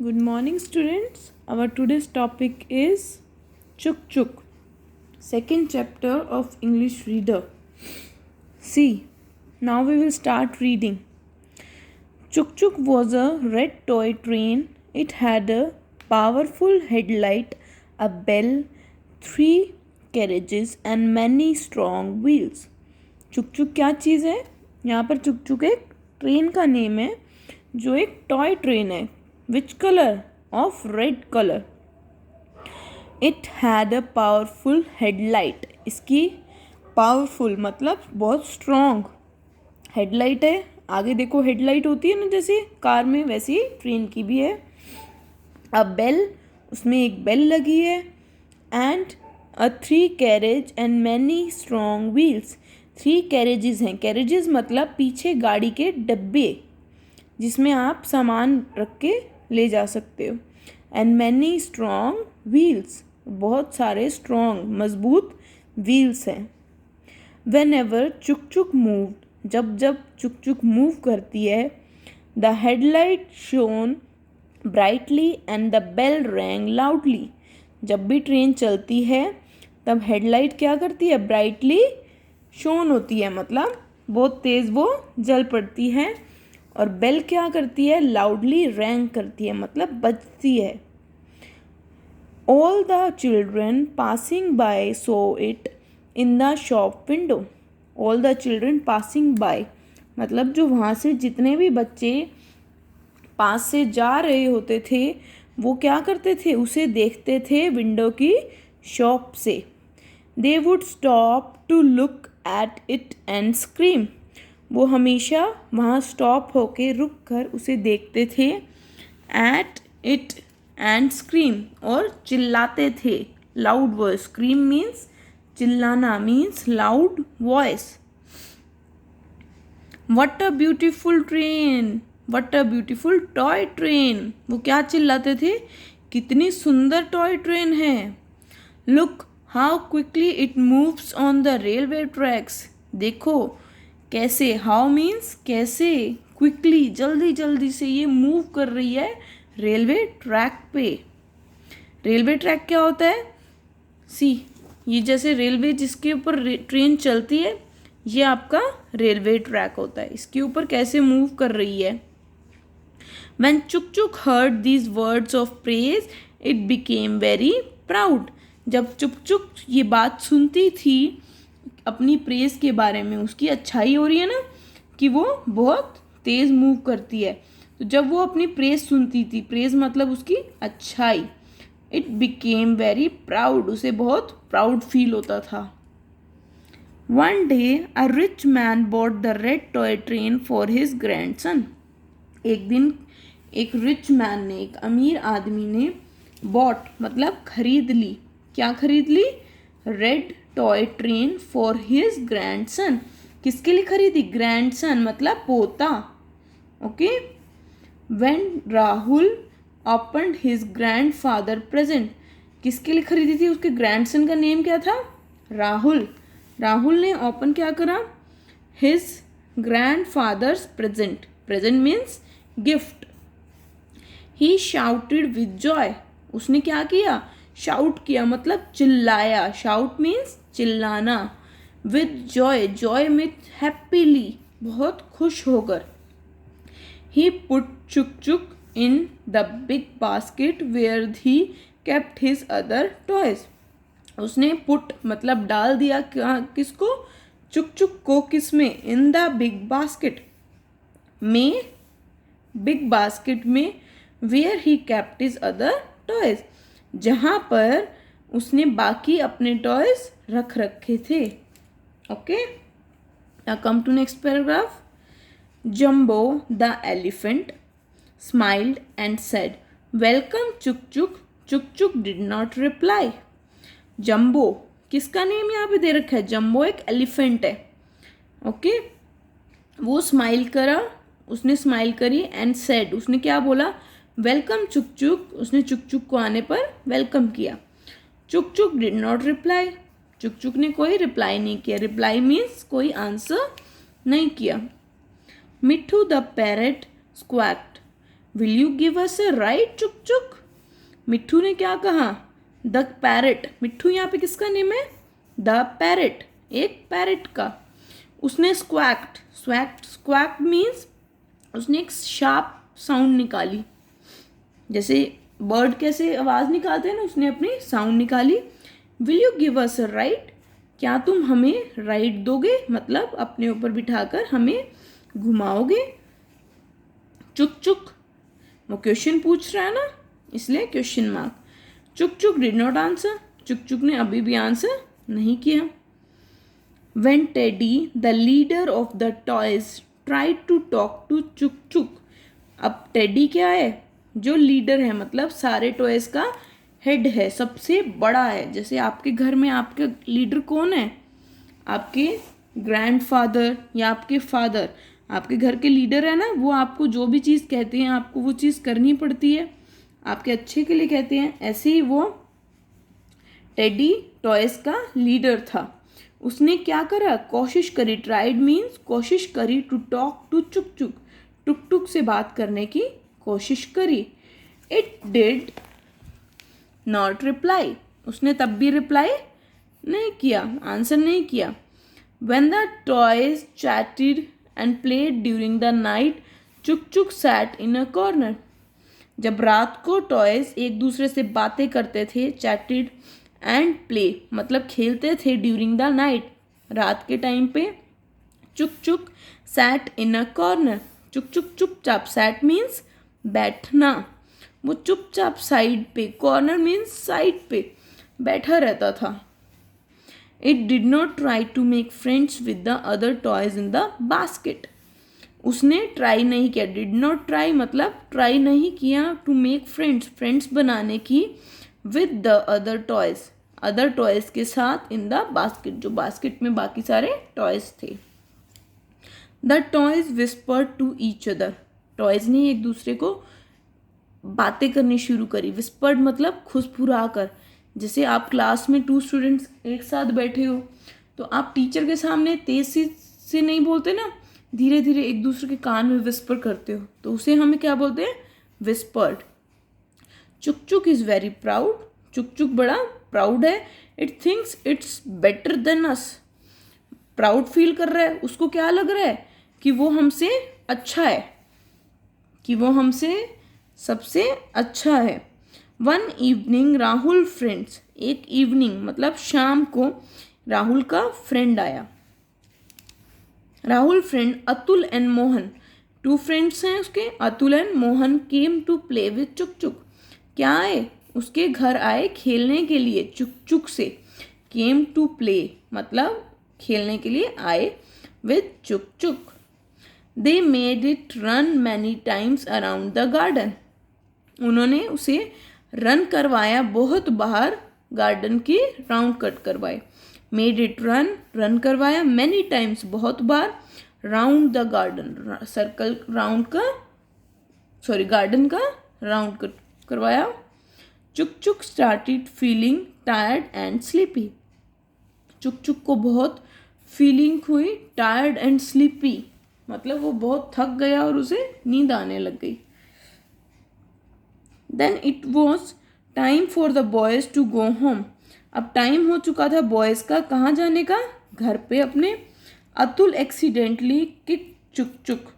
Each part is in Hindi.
Good morning, students. Our today's topic is Chuk Chuk, second chapter of English Reader. See, now we will start reading. Chuk Chuk was a red toy train. It had a powerful headlight, a bell, 3 carriages, and many strong wheels. चुक चुक क्या चीज़ है? यहाँ पर चुक चुक एक ट्रेन का नेम है जो एक टॉय ट्रेन है. Which colour? Of red colour. It had a powerful headlight. इसकी पावरफुल मतलब बहुत स्ट्रॉन्ग हेडलाइट है. आगे देखो हेडलाइट होती है ना जैसे कार में, वैसी ट्रेन की भी है. अ बेल, उसमें एक बेल लगी है. And a 3 carriage and many strong wheels. 3 carriages हैं. कैरेजेस मतलब पीछे गाड़ी के डब्बे जिसमें आप सामान रख के ले जा सकते हो. एंड मैनी स्ट्रॉन्ग व्हील्स, बहुत सारे स्ट्रॉन्ग मजबूत व्हील्स हैं. वेन एवर चुक चुक मूव्ड, जब जब चुक चुक मूव करती है, the headlight shone brightly and the bell rang loudly. जब भी ट्रेन चलती है तब हेडलाइट क्या करती है? ब्राइटली शोन होती है, मतलब बहुत तेज़ वो जल पड़ती है. और बेल क्या करती है? लाउडली रैंग करती है, मतलब बजती है. All the children passing by so it in the shop window. All the children passing by मतलब जो वहाँ से जितने भी बच्चे पास से जा रहे होते थे वो क्या करते थे? उसे देखते थे विंडो की शॉप से. They would stop to look at it and scream. वो हमेशा वहाँ स्टॉप होके रुक कर उसे देखते थे. एट इट एंड स्क्रीम, और चिल्लाते थे. Loud voice. स्क्रीम मीन्स चिल्लाना, means loud voice. What a beautiful train, what a beautiful toy train. वो क्या चिल्लाते थे? कितनी सुंदर टॉय ट्रेन है. Look how quickly it moves on the railway tracks. देखो कैसे, हाउ मीन्स कैसे, क्विकली जल्दी जल्दी से ये मूव कर रही है रेलवे ट्रैक पे. रेलवे ट्रैक क्या होता है? सी, ये जैसे रेलवे जिसके ऊपर ट्रेन चलती है ये आपका रेलवे ट्रैक होता है. इसके ऊपर कैसे मूव कर रही है. When Chuk Chuk heard these words of praise, it became very proud. जब चुक चुक ये बात सुनती थी अपनी प्रेज के बारे में, उसकी अच्छाई हो रही है ना कि वो बहुत तेज़ मूव करती है, तो जब वो अपनी प्रेज सुनती थी, प्रेज मतलब उसकी अच्छाई, इट बिकेम वेरी प्राउड, उसे बहुत प्राउड फील होता था. One day a rich man bought the red toy train for his grandson. एक दिन एक रिच मैन ने, एक अमीर आदमी ने, बॉट मतलब खरीद ली. क्या खरीद ली? Red toy train for his grandson. किसके लिए खरीदी? ग्रैंडसन मतलब पोता. Okay. When Rahul opened his grandfather present. किसके लिए खरीदी थी? उसके ग्रैंडसन का नेम क्या था? राहुल. राहुल ने ओपन क्या करा? His grandfather's present. Present means gift. He shouted with joy. उसने क्या किया? शाउट किया मतलब चिल्लाया. शाउट मीन्स चिल्लाना. विद जॉय, जॉय में हैप्पीली, बहुत खुश होकर. He put Chuk Chuk in the big basket where he kept his other toys. उसने पुट मतलब डाल दिया किसको? चुक चुक को. किस में? इन द बिग बास्केट में, बिग बास्केट में. Where he kept his other toys, जहाँ पर उसने बाकी अपने टॉयज रख रखे थे. Okay. Now come to next paragraph. Jumbo the elephant smiled and said welcome Chuk Chuk. Chuk चुक डिड नॉट रिप्लाई. जम्बो किसका नेम यहाँ पे दे रखा है? जम्बो एक एलिफेंट है. ओके. वो स्माइल करा, उसने स्माइल करी. एंड सेड, उसने क्या बोला? वेलकम चुक चुक. उसने चुक चुक को आने पर वेलकम किया. चुक चुक डिड नॉट रिप्लाई. चुक चुक ने कोई रिप्लाई नहीं किया. रिप्लाई मीन्स कोई आंसर नहीं किया. Mitthu the parrot squawked will you give us a ride Chuk Chuk? मिट्ठू ने क्या कहा? द पैरट, मिट्ठू यहाँ पे किसका नेम है? द पैरट, एक पैरट का। उसने स्क्वैक्ड, स्क्वैक्ड मीन्स उसने एक शार्प साउंड निकाली, जैसे बर्ड कैसे आवाज़ निकालते हैं ना, उसने अपनी साउंड निकाली। Will you give us a ride? क्या तुम हमें राइड दोगे, मतलब अपने ऊपर बिठाकर हमें घुमाओगे? चुक चुक, वो क्वेश्चन पूछ रहा है ना, इसलिए क्वेश्चन मार्क। चुक चुक डिड नॉट आंसर, चुक चुक ने अभी भी आंसर नहीं किया। When Teddy, the leader of the toys, tried to talk to चुक चुक, अब टेडी क्या है? जो लीडर है, मतलब सारे टॉयज का हेड है, सबसे बड़ा है। जैसे आपके घर में आपके लीडर कौन है? आपके ग्रैंडफादर या आपके फादर आपके घर के लीडर है ना, वो आपको जो भी चीज़ कहते हैं आपको वो चीज़ करनी पड़ती है, आपके अच्छे के लिए कहते हैं। ऐसे ही वो टेडी टॉयज का लीडर था। उसने क्या करा? कोशिश करी, ट्राइड मीन्स कोशिश करी, टू टॉक टू चुक चुक, टुक टुक से बात करने की कोशिश करी। इट डिड नॉट रिप्लाई, उसने तब भी रिप्लाई नहीं किया, आंसर नहीं किया। When the toys chatted and played during the night, चुक चुक sat in a corner. जब रात को टॉयज एक दूसरे से बातें करते थे, चैटेड एंड प्ले मतलब खेलते थे, ड्यूरिंग द नाइट रात के टाइम पे, चुक चुक सैट इन अ कॉर्नर, चुक चुक चुपचाप, सैट मीन्स बैठना, वो चुपचाप साइड पे, कॉर्नर मीन्स साइड पे बैठा रहता था। It did not try to make friends with the other toys in the basket, उसने ट्राई नहीं किया, डिड नॉट ट्राई मतलब ट्राई नहीं किया, टू मेक फ्रेंड्स, फ्रेंड्स बनाने की, with the other toys, other toys के साथ, इन द बास्केट, जो बास्केट में बाकी सारे टॉयज थे। The toys whispered to each other, टॉयज ने एक दूसरे को बातें करनी शुरू करी। विस्पर्ड मतलब खुशफुरा कर, जैसे आप क्लास में 2 स्टूडेंट्स एक साथ बैठे हो तो आप टीचर के सामने तेज से नहीं बोलते ना, धीरे धीरे एक दूसरे के कान में विस्पर करते हो, तो उसे हमें क्या बोलते हैं? विस्पर्ड। चुक चुक इज़ वेरी प्राउड, चुक चुक बड़ा प्राउड है। It thinks it's better than us, proud feel कर रहा है, उसको क्या लग रहा है कि वो हमसे अच्छा है, कि वो हमसे सबसे अच्छा है। वन इवनिंग राहुल फ्रेंड्स, एक इवनिंग मतलब शाम को राहुल का फ्रेंड आया। Rahul friend Atul and Mohan, 2 friends हैं उसके, Atul and Mohan, came to play with Chuk Chuk, क्या आए? उसके घर आए खेलने के लिए, चुक चुक से। केम टू प्ले मतलब खेलने के लिए आए, with Chuk Chuk. They made it run many times around the garden, उन्होंने उसे रन करवाया बहुत बाहर, गार्डन की राउंड कट करवाए। मेड इट रन, रन करवाया, मैनी टाइम्स बहुत बार, round the garden circle round का, सॉरी गार्डन का राउंड कट करवाया। Chuk Chuk started feeling tired and sleepy, Chuk Chuk को बहुत फीलिंग हुई टायर्ड एंड स्लीपी, मतलब वो बहुत थक गया और उसे नींद आने लग गई। Then it was time for the boys to go home, अब टाइम हो चुका था बॉयज़ का कहाँ जाने का? घर पे अपने। अतुल एक्सीडेंटली किक चुक चुक,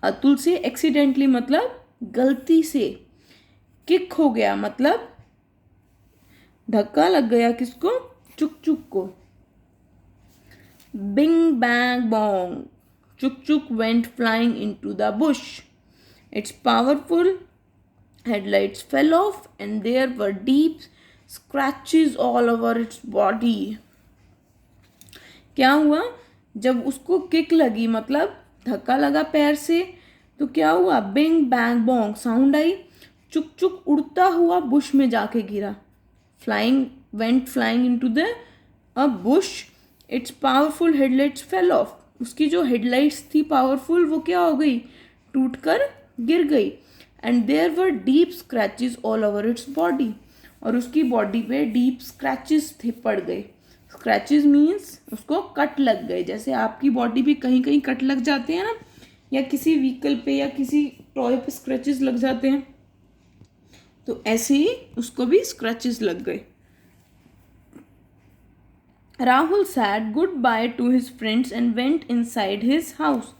अतुल से एक्सीडेंटली मतलब गलती से, किक हो गया मतलब धक्का लग गया, किसको? चुक चुक को। बिंग बैंग बॉन्ग, चुक चुक went flying into the Bush, it's powerful headlights fell off and there were deep scratches all over its body. क्या हुआ? जब उसको किक लगी मतलब धक्का लगा पैर से, तो क्या हुआ? बिंग बैंग बॉन्ग साउंड आई, चुक चुक उड़ता हुआ बुश में जाके गिरा। Flying went flying into the a bush, it's powerful headlights fell off, उसकी जो हेडलाइट्स थी पावरफुल वो क्या हो गई? टूट कर गिर गई। And there were deep scratches all over its body, और उसकी बॉडी पे डीप स्क्रैचेस थे, पड़ गए। स्क्रैचेस मीन्स उसको कट लग गए, जैसे आपकी बॉडी पे कहीं कहीं कट लग जाते हैं ना, या किसी व्हीकल पे या किसी टॉय पे स्क्रैचेस लग जाते हैं, तो ऐसे ही उसको भी स्क्रैचेस लग गए। Rahul sad good by two his friends and went inside his house.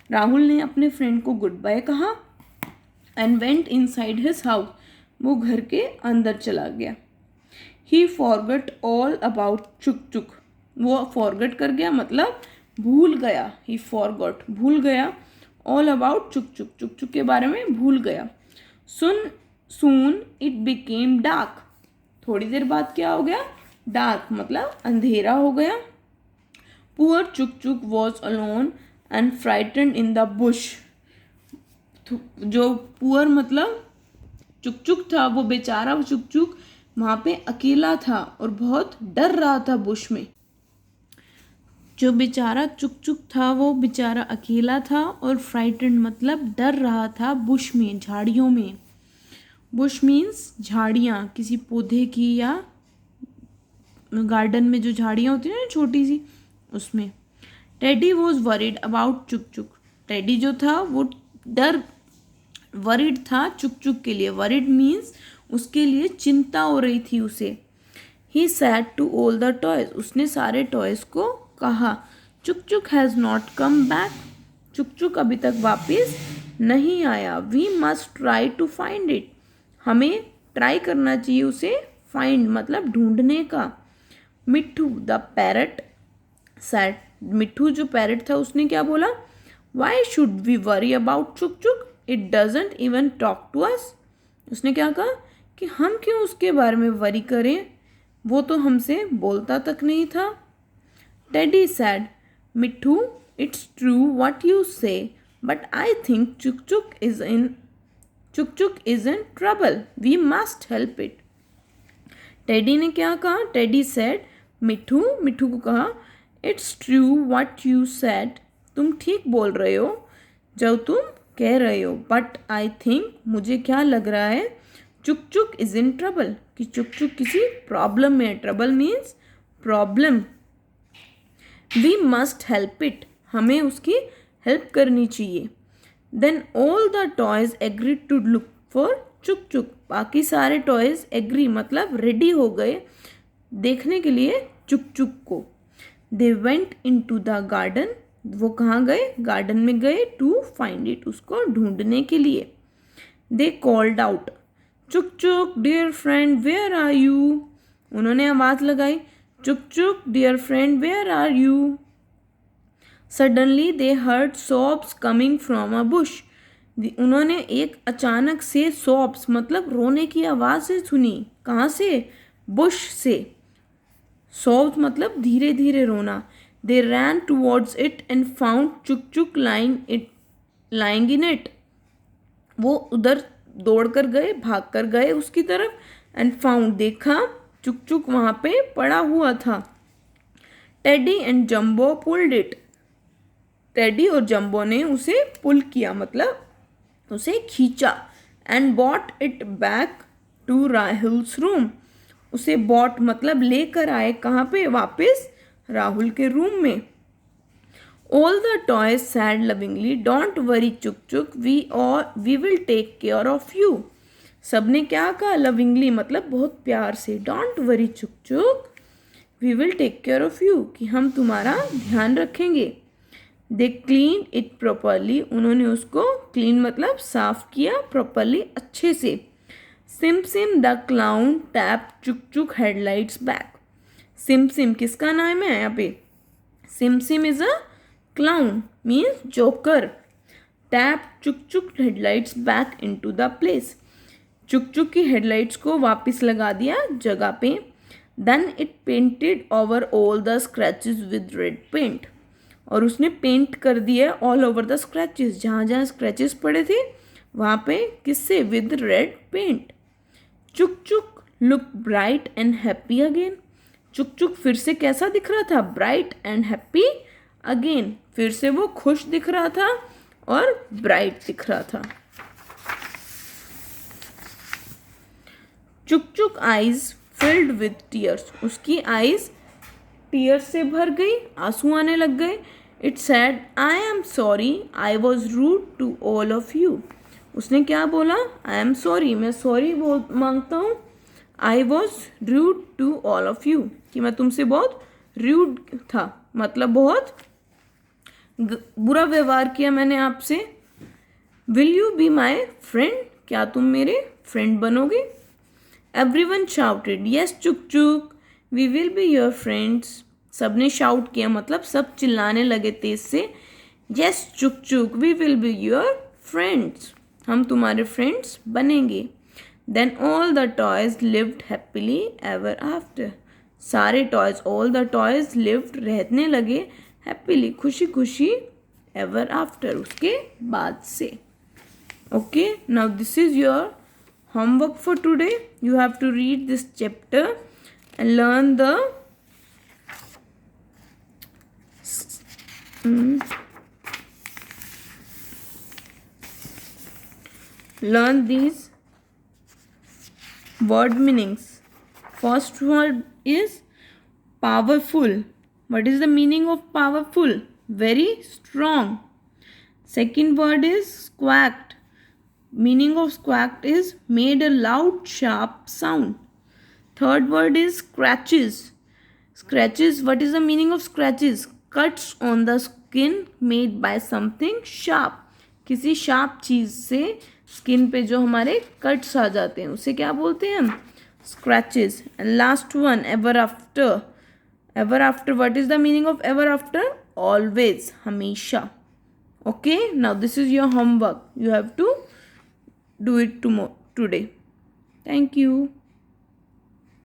Rahul ने अपने फ्रेंड को गुड बाय कहा and went inside his house, वो घर के अंदर चला गया। ही फॉरगट ऑल अबाउट चुक चुक, वो फॉरगट कर गया मतलब भूल गया। ही फॉरगॉट भूल गया, all about Chuk Chuk, Chuk चुक के बारे में भूल गया। सून इट बिकेम डार्क, थोड़ी देर बाद क्या हो गया, डार्क मतलब अंधेरा हो गया। पुअर चुक चुक was alone and frightened in the Bush, जो पुअर मतलब चुक चुक था, वो बेचारा चुक चुक वहाँ पे अकेला था और बहुत डर रहा था बुश में। जो बेचारा चुक चुक था वो बेचारा अकेला था और फ्राइटन्ड मतलब डर रहा था बुश में, झाड़ियों में। बुश मीन्स झाड़ियाँ, किसी पौधे की या गार्डन में जो झाड़ियाँ होती हैं ना छोटी सी, उसमें। Teddy was worried about Chuk चुक, टेडी जो था वो वरीड था चुक चुक के लिए। वरीड मीन्स उसके लिए चिंता हो रही थी उसे। He said to all the toys, उसने सारे टॉयज को कहा चुक चुक हैज़ नॉट कम बैक, चुक चुक अभी तक वापस नहीं आया। We must try to find it, हमें ट्राई करना चाहिए उसे, फाइंड मतलब ढूंढने का। मिट्ठू द पैरट सैड, मिट्ठू जो पैरट था उसने क्या बोला, why should we worry about Chuk Chuk, it doesn't even talk to us. उसने क्या कहा कि हम क्यों उसके बारे में वरी करें, वो तो हमसे बोलता तक नहीं था। Teddy said Mitthu it's true what you say, but I think Chuk Chuk is in trouble, we must help it. Teddy ने क्या कहा, टेडी सैड मिट्ठू को कहा it's true what you said, तुम ठीक बोल रहे हो जो तुम कह रहे हो, बट आई थिंक मुझे क्या लग रहा है, चुक चुक इज इन ट्रबल, कि चुक चुक किसी प्रॉब्लम में है। Trouble means problem. We must help it, हमें उसकी हेल्प करनी चाहिए। Then all the toys agree to look for Chuk Chuk, बाकी सारे टॉयज एग्री मतलब रेडी हो गए देखने के लिए चुक चुक को। They went in to the garden, वो कहाँ गए, गार्डन में गए, टू फाइंड इट, उसको ढूंढने के लिए। They called out Chuk Chuk dear friend where are you, उन्होंने आवाज़ लगाई Chuk Chuk dear friend where are you. Suddenly they heard sobs coming from a bush, उन्होंने एक अचानक से सॉब्स मतलब रोने की आवाज़ सुनी, कहाँ से, बुश से। सॉब्स मतलब धीरे धीरे रोना। They ran towards it and found Chuk Chuk lying in it, वो उधर दौड़ कर गए, भाग कर गए उसकी तरफ। एंड फाउंड देखा चुक चुक वहाँ पे पड़ा हुआ था। Teddy and Jumbo pulled it, Teddy और जम्बो ने उसे पुल किया मतलब उसे खींचा। And bought it back to Rahul's room, उसे बॉट मतलब लेकर आए कहाँ पे, वापस राहुल के रूम में। All the toys said lovingly don't worry Chuk चुक we will take care of you, सबने क्या कहा, लविंगली मतलब बहुत प्यार से, डोंट वरी चुक चुक we will take care of you, कि हम तुम्हारा ध्यान रखेंगे। दे क्लीन इट प्रॉपरली, उन्होंने उसको क्लीन मतलब साफ किया, प्रॉपरली अच्छे से। SIM SIM the clown tap चुक चुक हेडलाइट्स बैक, सिम सिम किसका नाम है यहाँ पे, SIM SIM is a clown means joker. Tap चुक चुक headlights back into the place, चुक चुक की हेडलाइट्स को वापस लगा दिया जगह पे। Then it painted over all the scratches with red paint, और उसने पेंट कर दिया ऑल ओवर द स्क्रैचेस, जहाँ जहाँ स्क्रैचेस पड़े थे वहाँ पे किससे, with red paint. Chuk Chuk look bright and happy again, Chuk Chuk फिर से कैसा दिख रहा था, ब्राइट एंड हैप्पी अगेन, फिर से वो खुश दिख रहा था और ब्राइट दिख रहा था। चुक चुक आईज फिल्ड विद टीयर्स, उसकी आईज टीयर्स से भर गई, आंसू आने लग गए। It said I am sorry I was rude to all of you, उसने क्या बोला? आई एम सॉरी, मैं सॉरी मांगता हूँ। I was rude to all of you, कि मैं तुमसे बहुत रूड था, मतलब बहुत बुरा व्यवहार किया मैंने आपसे। Will you be my friend, क्या तुम मेरे फ्रेंड बनोगे? एवरीवन शाउटेड यस चुक चुक, we will be your friends. सबने शाउट किया, मतलब सब चिल्लाने लगे तेज से, यस चुक चुक, we will be your friends, हम तुम्हारे फ्रेंड्स बनेंगे। Then all the toys lived happily ever after, सारे toys, all the toys lived, रहने लगे, हैप्पीली, खुशी खुशी, एवर आफ्टर, उसके बाद से। Okay, now this is your homework for today. You have to read this chapter and learn the learn these word meanings. First word is powerful. What is the meaning of powerful? Very strong. Second word is squawked. Meaning of squawked is made a loud sharp sound. Third word is scratches. Scratches, what is the meaning of scratches? Cuts on the skin made by something sharp. किसी शार्प चीज से स्किन पे जो हमारे कट्स आ जाते हैं उसे क्या बोलते हैं हम? Scratches. And last one ever after. Ever after, what is the meaning of ever after? Always, हमेशा. Okay, now this is your homework. You have to do it today. Thank you.